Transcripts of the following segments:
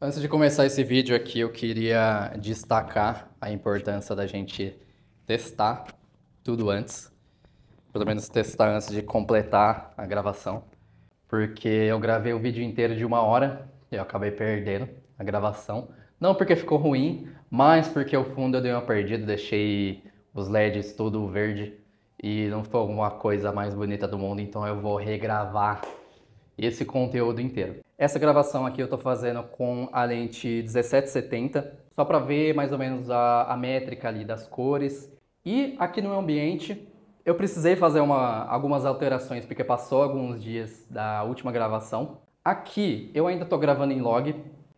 Antes de começar esse vídeo aqui, eu queria destacar a importância da gente testar tudo antes. Pelo menos testar antes de completar a gravação. Porque eu gravei o vídeo inteiro de 1 hora e eu acabei perdendo a gravação. Não porque ficou ruim, mas porque o fundo eu dei uma perdida, deixei os LEDs tudo verde e não ficou uma coisa mais bonita do mundo, então eu vou regravar esse conteúdo inteiro. Essa gravação aqui eu tô fazendo com a lente 1770, só para ver mais ou menos a métrica ali das cores. E aqui no ambiente eu precisei fazer algumas alterações, porque passou alguns dias da última gravação. Aqui eu ainda tô gravando em log,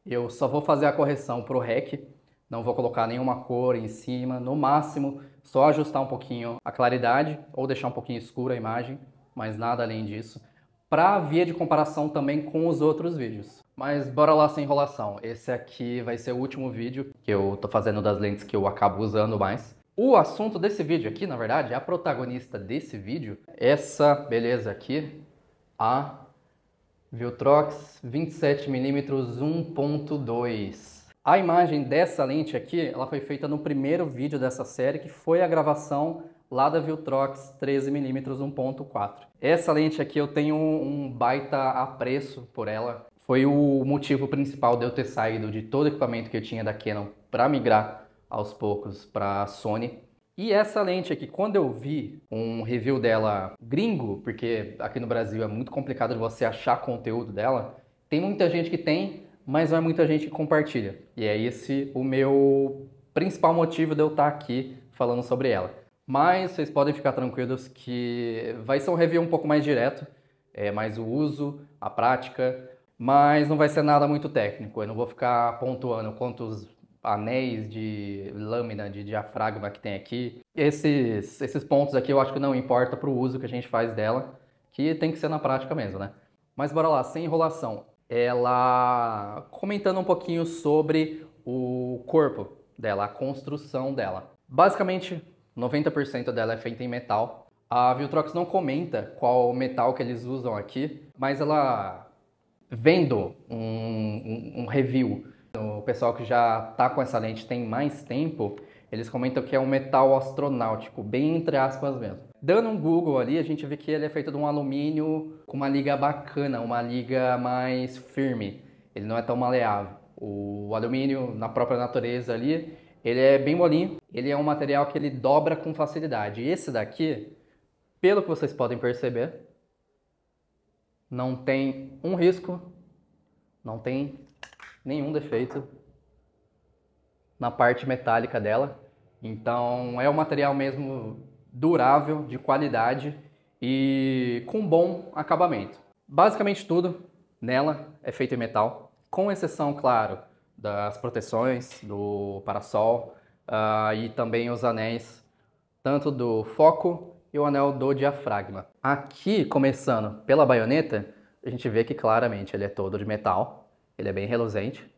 eu só vou fazer a correção pro REC, não vou colocar nenhuma cor em cima, no máximo só ajustar um pouquinho a claridade ou deixar um pouquinho escura a imagem, mas nada além disso, para via de comparação também com os outros vídeos. Mas bora lá sem enrolação, esse aqui vai ser o último vídeo que eu tô fazendo das lentes que eu acabo usando mais. O assunto desse vídeo aqui, na verdade, a protagonista desse vídeo, essa beleza aqui, a Viltrox 27mm 1.2. A imagem dessa lente aqui, ela foi feita no primeiro vídeo dessa série, que foi a gravação lá da Viltrox 13mm 1.4. Essa lente aqui eu tenho um baita apreço por ela. Foi o motivo principal de eu ter saído de todo o equipamento que eu tinha da Canon para migrar aos poucos para a Sony. E essa lente aqui, quando eu vi um review dela gringo, porque aqui no Brasil é muito complicado de você achar conteúdo dela, tem muita gente que tem, mas não é muita gente que compartilha. E é esse o meu principal motivo de eu estar aqui falando sobre ela. Mas vocês podem ficar tranquilos que vai ser um review um pouco mais direto, mais o uso, a prática, mas não vai ser nada muito técnico. Eu não vou ficar pontuando quantos anéis de lâmina de diafragma que tem aqui. Esses pontos aqui eu acho que não importa para o uso que a gente faz dela, que tem que ser na prática mesmo, né? Mas bora lá, sem enrolação. Ela comentando um pouquinho sobre o corpo dela, a construção dela. Basicamente, 90% dela é feita em metal. A Viltrox não comenta qual metal que eles usam aqui, mas ela, vendo um review, o pessoal que já está com essa lente tem mais tempo, eles comentam que é um metal astronáutico, bem entre aspas mesmo. Dando um Google ali, a gente vê que ele é feito de um alumínio com uma liga bacana, uma liga mais firme. Ele não é tão maleável. O alumínio, na própria natureza ali, ele é bem molinho. Ele é um material que ele dobra com facilidade. E esse daqui, pelo que vocês podem perceber, não tem um risco, não tem nenhum defeito na parte metálica dela. Então é um material mesmo durável, de qualidade e com bom acabamento. Basicamente tudo nela é feito em metal, com exceção, claro, das proteções, do parasol e também os anéis, tanto do foco e o anel do diafragma. Aqui, começando pela baioneta, a gente vê que claramente ele é todo de metal, ele é bem reluzente.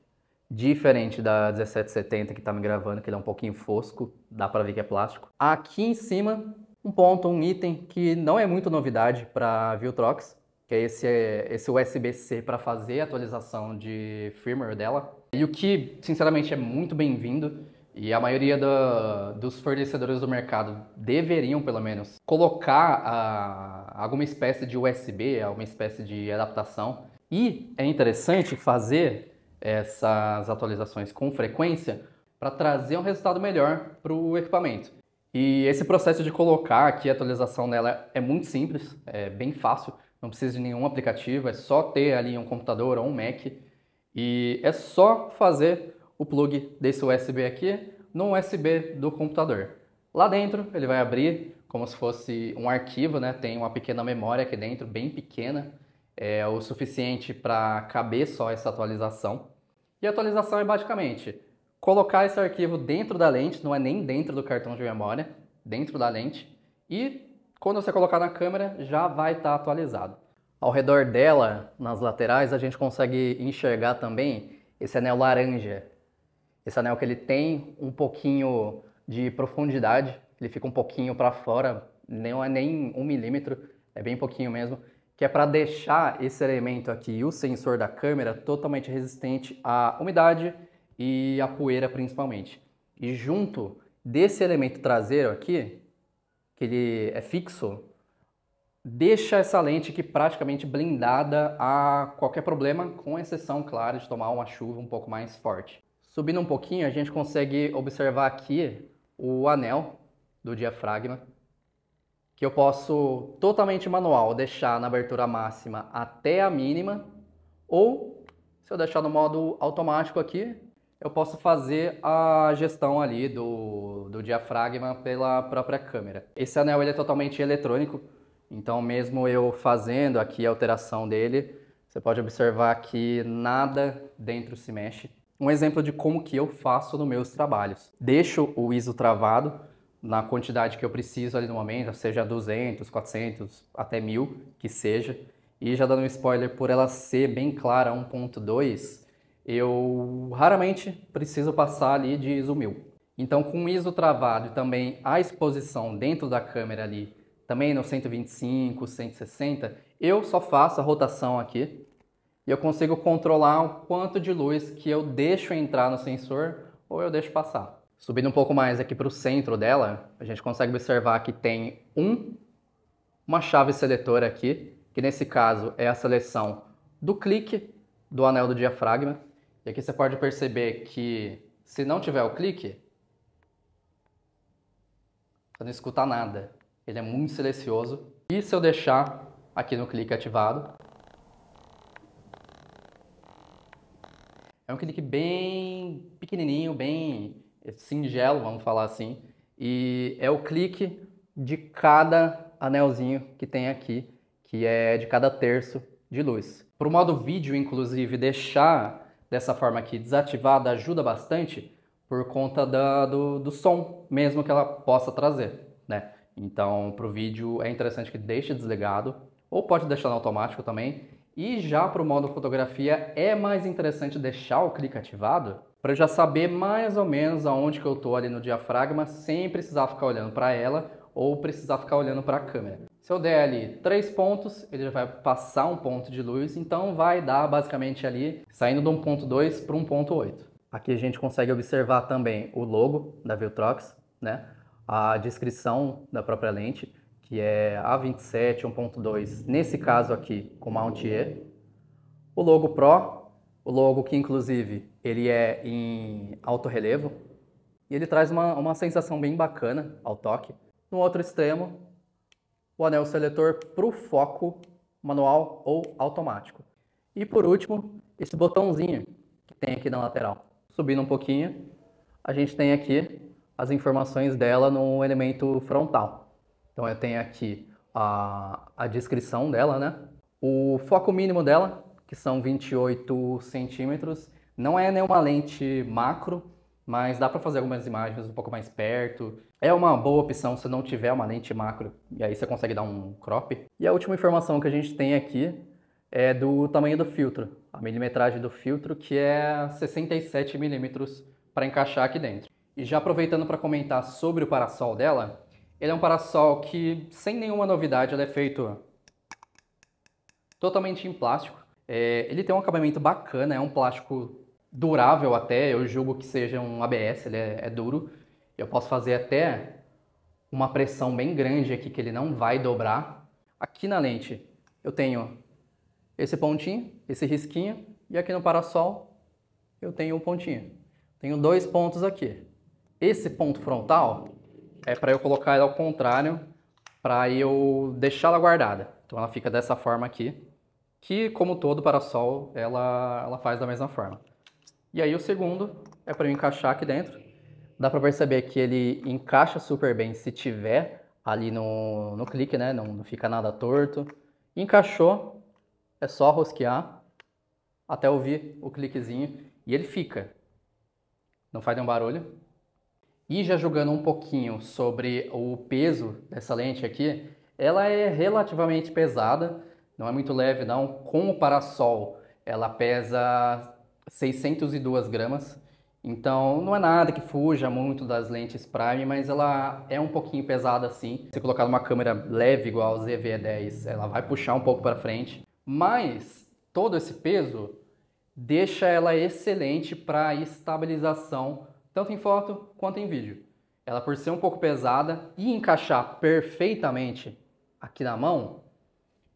Diferente da 1770 que tá me gravando, que ele é um pouquinho fosco, dá pra ver que é plástico. Aqui em cima, um ponto, um item que não é muito novidade para Viltrox, que é esse USB-C para fazer a atualização de firmware dela. E o que, sinceramente, é muito bem-vindo, e a maioria dos fornecedores do mercado deveriam, pelo menos, colocar alguma espécie de USB, alguma espécie de adaptação. E é interessante fazer essas atualizações com frequência para trazer um resultado melhor para o equipamento. E esse processo de colocar aqui a atualização nela é muito simples, é bem fácil, não precisa de nenhum aplicativo, é só ter ali um computador ou um Mac e é só fazer o plug desse USB aqui no USB do computador. Lá dentro ele vai abrir como se fosse um arquivo, né? Tem uma pequena memória aqui dentro, bem pequena, é o suficiente para caber só essa atualização. E a atualização é basicamente colocar esse arquivo dentro da lente, não é nem dentro do cartão de memória, dentro da lente, e quando você colocar na câmera já vai estar atualizado. Ao redor dela, nas laterais, a gente consegue enxergar também esse anel laranja. Esse anel que ele tem um pouquinho de profundidade, ele fica um pouquinho para fora, não é nem 1 milímetro, é bem pouquinho mesmo. que é para deixar esse elemento aqui, o sensor da câmera, totalmente resistente à umidade e à poeira principalmente. E junto desse elemento traseiro aqui, que ele é fixo, deixa essa lente aqui praticamente blindada a qualquer problema, com exceção, claro, de tomar uma chuva um pouco mais forte. Subindo um pouquinho, a gente consegue observar aqui o anel do diafragma, que eu posso totalmente manual deixar na abertura máxima até a mínima, ou se eu deixar no modo automático aqui, eu posso fazer a gestão ali do diafragma pela própria câmera. Esse anel ele é totalmente eletrônico, então mesmo eu fazendo aqui a alteração dele, você pode observar que nada dentro se mexe. Um exemplo de como que eu faço nos meus trabalhos. Deixo o ISO travado na quantidade que eu preciso ali no momento, seja 200, 400, até 1000, que seja. E já dando um spoiler, por ela ser bem clara 1.2, eu raramente preciso passar ali de ISO 1000. Então com o ISO travado e também a exposição dentro da câmera ali, também no 125, 160, eu só faço a rotação aqui e eu consigo controlar o quanto de luz que eu deixo entrar no sensor ou eu deixo passar. Subindo um pouco mais aqui para o centro dela, a gente consegue observar que tem uma chave seletora aqui, que nesse caso é a seleção do clique do anel do diafragma. E aqui você pode perceber que se não tiver o clique, você não escuta nada. Ele é muito silencioso. E se eu deixar aqui no clique ativado, é um clique bem pequenininho, bem singelo, vamos falar assim. E é o clique de cada anelzinho que tem aqui, que é de cada terço de luz. Para o modo vídeo, inclusive, deixar dessa forma aqui desativada ajuda bastante por conta do som mesmo que ela possa trazer, né? Então, para o vídeo é interessante que deixe desligado, ou pode deixar no automático também. E já para o modo fotografia é mais interessante deixar o clique ativado para eu já saber mais ou menos aonde que eu estou ali no diafragma sem precisar ficar olhando para ela ou precisar ficar olhando para a câmera. Se eu der ali 3 pontos, ele já vai passar um ponto de luz, então vai dar basicamente ali saindo do 1.2 para 1.8. Aqui a gente consegue observar também o logo da Viltrox, né? A descrição da própria lente, que é A27 1.2, nesse caso aqui com Mount E. O logo Pro, o logo que inclusive ele é em alto relevo, e ele traz uma sensação bem bacana ao toque. No outro extremo, o anel seletor para o foco manual ou automático. E por último, esse botãozinho que tem aqui na lateral. Subindo um pouquinho, a gente tem aqui as informações dela no elemento frontal. Então eu tenho aqui a descrição dela, né? O foco mínimo dela, que são 28 centímetros. Não é nenhuma lente macro, mas dá para fazer algumas imagens um pouco mais perto. É uma boa opção se não tiver uma lente macro, e aí você consegue dar um crop. E a última informação que a gente tem aqui é do tamanho do filtro, a milimetragem do filtro, que é 67 milímetros para encaixar aqui dentro. E já aproveitando para comentar sobre o parasol dela, ele é um parasol que, sem nenhuma novidade, ele é feito totalmente em plástico. Ele tem um acabamento bacana, é um plástico durável até, eu julgo que seja um ABS, ele é duro. Eu posso fazer até uma pressão bem grande aqui que ele não vai dobrar. Aqui na lente eu tenho esse pontinho, esse risquinho, e aqui no parasol eu tenho um pontinho. Tenho 2 pontos aqui. Esse ponto frontal é para eu colocar ela ao contrário, para eu deixar ela guardada. Então ela fica dessa forma aqui, que como todo parasol, ela faz da mesma forma. E aí o segundo é para eu encaixar aqui dentro. Dá para perceber que ele encaixa super bem se tiver ali no clique, né? Não fica nada torto. Encaixou, é só rosquear até ouvir o cliquezinho e ele fica. Não faz nenhum barulho. E já jogando um pouquinho sobre o peso dessa lente aqui, ela é relativamente pesada, não é muito leve não. Com o parasol, ela pesa 602 gramas. Então não é nada que fuja muito das lentes Prime, mas ela é um pouquinho pesada assim. Se colocar numa câmera leve igual a ZV-10, ela vai puxar um pouco para frente. Mas todo esse peso deixa ela excelente para estabilização, tanto em foto quanto em vídeo. Ela, por ser um pouco pesada e encaixar perfeitamente aqui na mão,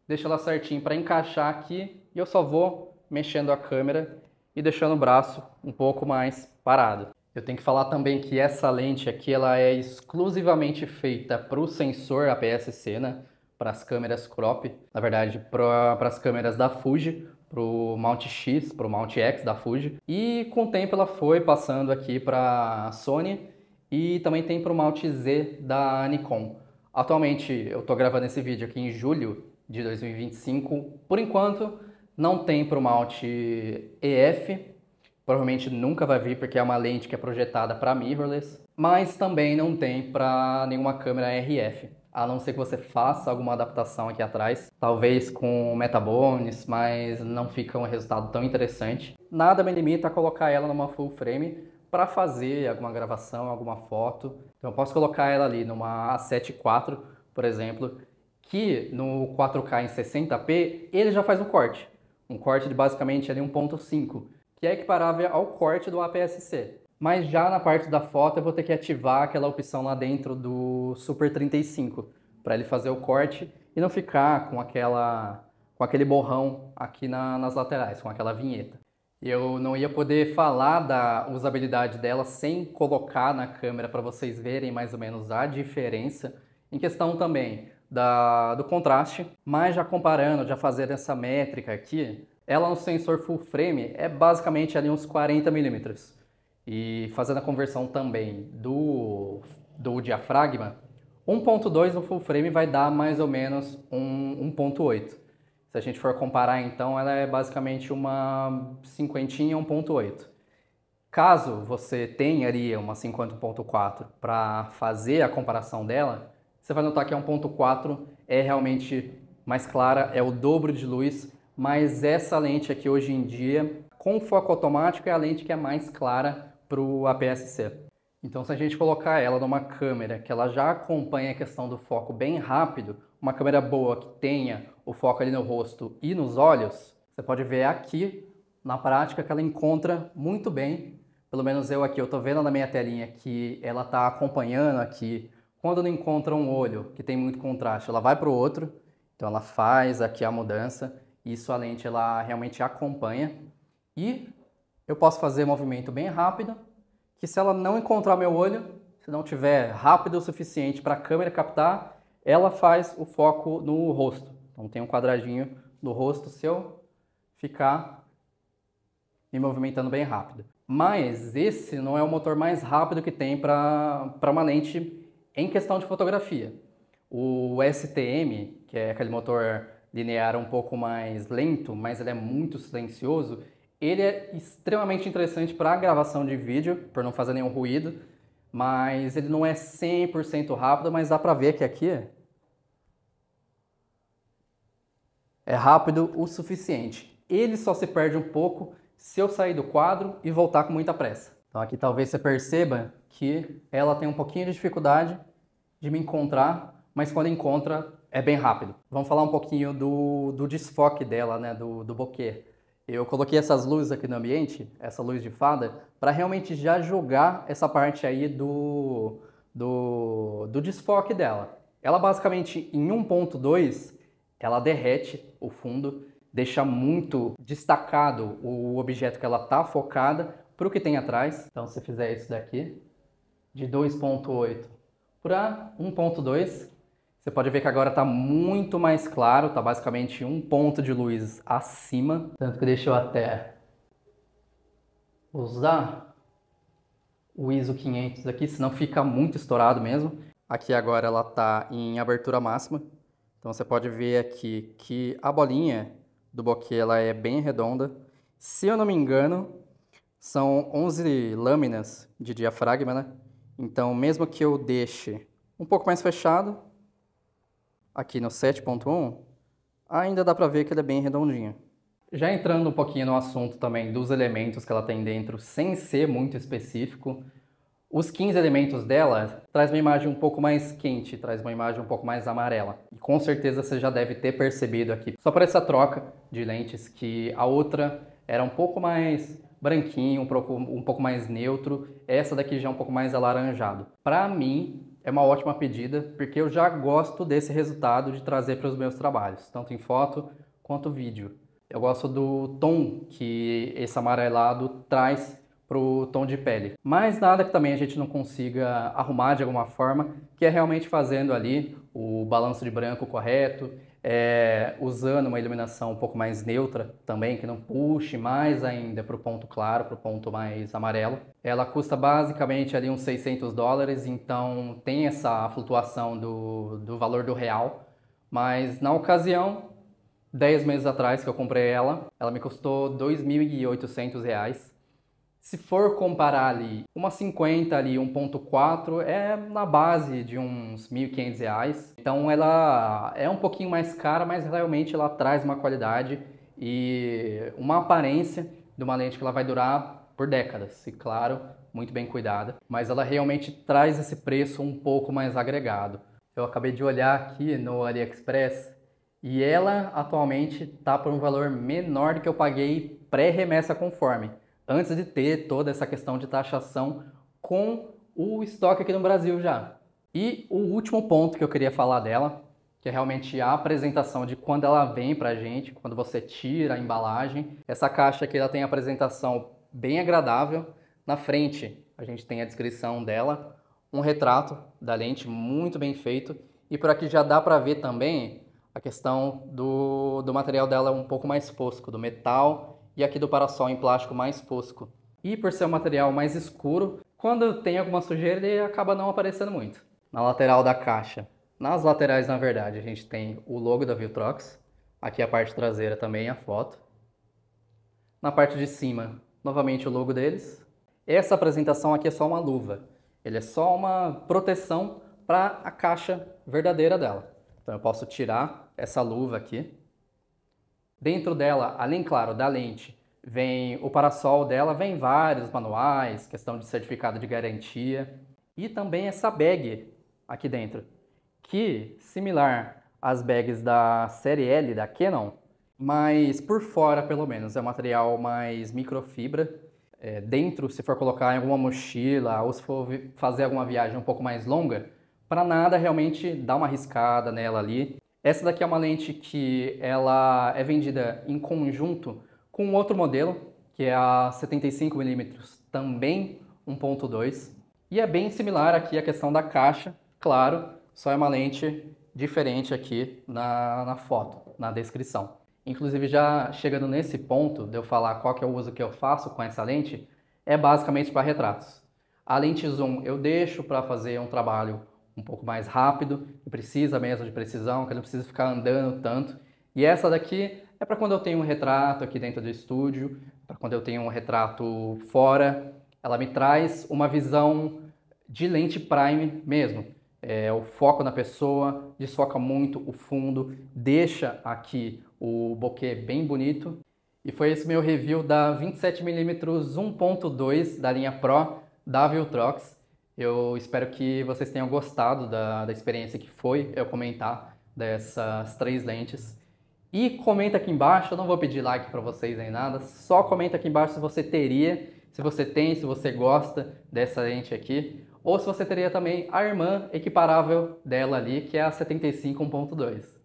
deixa ela certinho para encaixar aqui e eu só vou mexendo a câmera e deixando o braço um pouco mais parado. Eu tenho que falar também que essa lente aqui ela é exclusivamente feita para o sensor APS-C, né? Para as câmeras crop, na verdade para as câmeras da Fuji, para o mount X, para o mount X da Fuji. E com o tempo ela foi passando aqui para a Sony e também tem para o mount Z da Nikon. Atualmente eu estou gravando esse vídeo aqui em julho de 2025. Por enquanto não tem para o mount EF, provavelmente nunca vai vir porque é uma lente que é projetada para mirrorless, mas também não tem para nenhuma câmera RF, a não ser que você faça alguma adaptação aqui atrás, talvez com metabones, mas não fica um resultado tão interessante. Nada me limita a colocar ela numa full frame para fazer alguma gravação, alguma foto. Então eu posso colocar ela ali numa A7 IV, por exemplo, que no 4K em 60p ele já faz um corte de basicamente ali 1.5, que é equiparável ao corte do APS-C. Mas já na parte da foto eu vou ter que ativar aquela opção lá dentro do Super 35 para ele fazer o corte e não ficar com aquele borrão aqui nas laterais, com aquela vinheta. Eu não ia poder falar da usabilidade dela sem colocar na câmera para vocês verem mais ou menos a diferença em questão também do contraste, mas já comparando, já fazendo essa métrica aqui, ela no sensor full frame é basicamente ali uns 40 milímetros. E fazendo a conversão também do diafragma, 1.2 no full frame vai dar mais ou menos 1.8. Se a gente for comparar, então, ela é basicamente uma 50 1.8. Caso você tenha ali uma 50.4 para fazer a comparação dela, você vai notar que a 1.4 é realmente mais clara, é o dobro de luz, mas essa lente aqui hoje em dia, com foco automático, é a lente que é mais clara para o APS-C. Então, se a gente colocar ela numa câmera que ela já acompanha a questão do foco bem rápido, uma câmera boa que tenha o foco ali no rosto e nos olhos, você pode ver aqui, na prática, que ela encontra muito bem. Pelo menos eu aqui, eu estou vendo na minha telinha que ela está acompanhando aqui. Quando não encontra um olho que tem muito contraste, ela vai para o outro. Então ela faz aqui a mudança. Isso a lente ela realmente acompanha. E eu posso fazer movimento bem rápido, que se ela não encontrar meu olho, se não tiver rápido o suficiente para a câmera captar, ela faz o foco no rosto. Então tem um quadradinho no rosto se eu ficar me movimentando bem rápido. Mas esse não é o motor mais rápido que tem para uma lente em questão de fotografia. O STM, que é aquele motor linear um pouco mais lento, mas ele é muito silencioso, ele é extremamente interessante para a gravação de vídeo, por não fazer nenhum ruído, mas ele não é 100% rápido, mas dá para ver que aqui é rápido o suficiente. Ele só se perde um pouco se eu sair do quadro e voltar com muita pressa. Então aqui talvez você perceba que ela tem um pouquinho de dificuldade de me encontrar, mas quando encontra é bem rápido. Vamos falar um pouquinho do desfoque dela, né, do bokeh. Eu coloquei essas luzes aqui no ambiente, essa luz de fada, para realmente já jogar essa parte aí do desfoque dela. Ela basicamente em 1.2, ela derrete o fundo, deixa muito destacado o objeto que ela está focada para o que tem atrás. Então se fizer isso daqui, de 2.8 para 1.2, você pode ver que agora está muito mais claro, está basicamente um ponto de luz acima. Tanto que deixa eu até usar o ISO 500 aqui, senão fica muito estourado mesmo. Aqui agora ela está em abertura máxima, então você pode ver aqui que a bolinha do bokeh ela é bem redonda. Se eu não me engano, são 11 lâminas de diafragma, né? Então mesmo que eu deixe um pouco mais fechado, aqui no 7.1, ainda dá para ver que ele é bem redondinho. Já entrando um pouquinho no assunto também dos elementos que ela tem dentro, sem ser muito específico, os 15 elementos dela traz uma imagem um pouco mais quente, traz uma imagem um pouco mais amarela. E com certeza você já deve ter percebido aqui, só por essa troca de lentes, que a outra era um pouco mais branquinho, um pouco mais neutro, essa daqui já é um pouco mais alaranjado. Para mim, é uma ótima pedida, porque eu já gosto desse resultado de trazer para os meus trabalhos, tanto em foto quanto vídeo. Eu gosto do tom que esse amarelado traz para o tom de pele. Mas nada que também a gente não consiga arrumar de alguma forma, que é realmente fazendo ali o balanço de branco correto, usando uma iluminação um pouco mais neutra também, que não puxe mais ainda para o ponto claro, para o ponto mais amarelo. Ela custa basicamente ali uns $600, então tem essa flutuação do valor do real, mas na ocasião 10 meses atrás que eu comprei ela me custou R$ 2.800. Se for comparar ali, uma 50 ali, 1.4 é na base de uns R$ 1.500. Então ela é um pouquinho mais cara, mas realmente ela traz uma qualidade e uma aparência de uma lente que ela vai durar por décadas. E claro, muito bem cuidada, mas ela realmente traz esse preço um pouco mais agregado. Eu acabei de olhar aqui no AliExpress e ela atualmente está por um valor menor do que eu paguei pré-remessa conforme, antes de ter toda essa questão de taxação com o estoque aqui no Brasil já. E o último ponto que eu queria falar dela, que é realmente a apresentação de quando ela vem pra gente, quando você tira a embalagem. Essa caixa aqui ela tem a apresentação bem agradável. Na frente a gente tem a descrição dela, um retrato da lente muito bem feito, e por aqui já dá para ver também a questão do material dela um pouco mais fosco, do metal, e aqui do parasol em plástico mais fosco. E por ser um material mais escuro, quando tem alguma sujeira ele acaba não aparecendo muito. Na lateral da caixa, nas laterais na verdade, a gente tem o logo da Viltrox, aqui a parte traseira também a foto. Na parte de cima, novamente o logo deles. Essa apresentação aqui é só uma luva, ele é só uma proteção para a caixa verdadeira dela. Então eu posso tirar essa luva aqui. Dentro dela, além, claro, da lente, vem o parasol dela, vem vários manuais, questão de certificado de garantia. E também essa bag aqui dentro, que, similar às bags da série L da Canon, mas por fora, pelo menos, é um material mais microfibra. Dentro, se for colocar em alguma mochila ou se for fazer alguma viagem um pouco mais longa, para nada realmente dar uma arriscada nela ali. Essa daqui é uma lente que ela é vendida em conjunto com outro modelo, que é a 75mm, também 1.2. E é bem similar aqui a questão da caixa, claro, só é uma lente diferente aqui na foto, na descrição. Inclusive, já chegando nesse ponto de eu falar qual que é o uso que eu faço com essa lente, é basicamente para retratos. A lente zoom eu deixo para fazer um trabalho um pouco mais rápido, que precisa mesmo de precisão, que eu não preciso ficar andando tanto. E essa daqui é para quando eu tenho um retrato aqui dentro do estúdio, para quando eu tenho um retrato fora. Ela me traz uma visão de lente prime mesmo. O foco na pessoa, desfoca muito o fundo, deixa aqui o bokeh bem bonito. E foi esse meu review da 27mm 1.2 da linha Pro da Viltrox. Eu espero que vocês tenham gostado da experiência que foi eu comentar dessas 3 lentes. E comenta aqui embaixo, eu não vou pedir like para vocês nem nada, só comenta aqui embaixo se você teria, se você tem, se você gosta dessa lente aqui, ou se você teria também a irmã equiparável dela ali, que é a 75 1.2.